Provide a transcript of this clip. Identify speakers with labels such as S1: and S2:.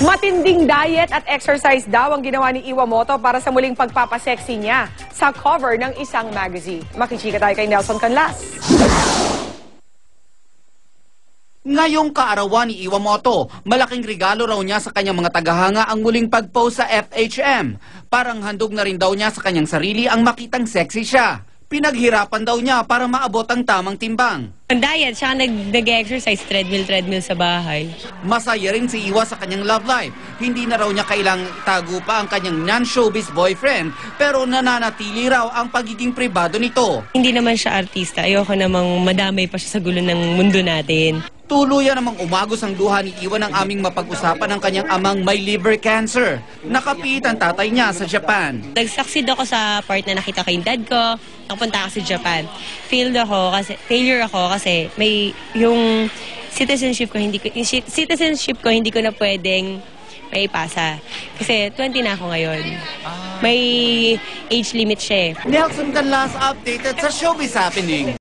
S1: Matinding diet at exercise daw ang ginawa ni Iwamoto para sa muling pagpapasexy niya sa cover ng isang magazine. Makichika tayo kay Nelson Canlas.
S2: Ngayong kaarawan ni Iwamoto, malaking regalo raw niya sa kanyang mga tagahanga ang muling pag-post sa FHM. Parang handog na rin daw niya sa kanyang sarili ang makitang sexy siya. Pinaghirapan daw niya para maabot ang tamang timbang.
S3: Ang diet, siya nag-exercise, treadmill sa bahay.
S2: Masaya rin si Iwa sa kanyang love life. Hindi na raw niya kailang itago pa ang kanyang non-showbiz boyfriend, pero nananatili raw ang pagiging pribado nito.
S3: Hindi naman siya artista. Ayoko namang madamay pa siya sa gulo ng mundo natin.
S2: Tuluyan namang umagos ang luha ni Iwa ng aming mapag-usapan ng kanyang amang may liver cancer. Nakapit ang tatay niya sa Japan.
S3: Nag-succeed ako sa part na nakita ko yung dad ko. Nakapunta ako sa Japan. Failure ako kasi may yung citizenship ko hindi ko na pwedeng maipasa. Kasi 20 na ako ngayon. May age limit siya eh.
S2: Nelson Canlas updated sa Showbiz Happening.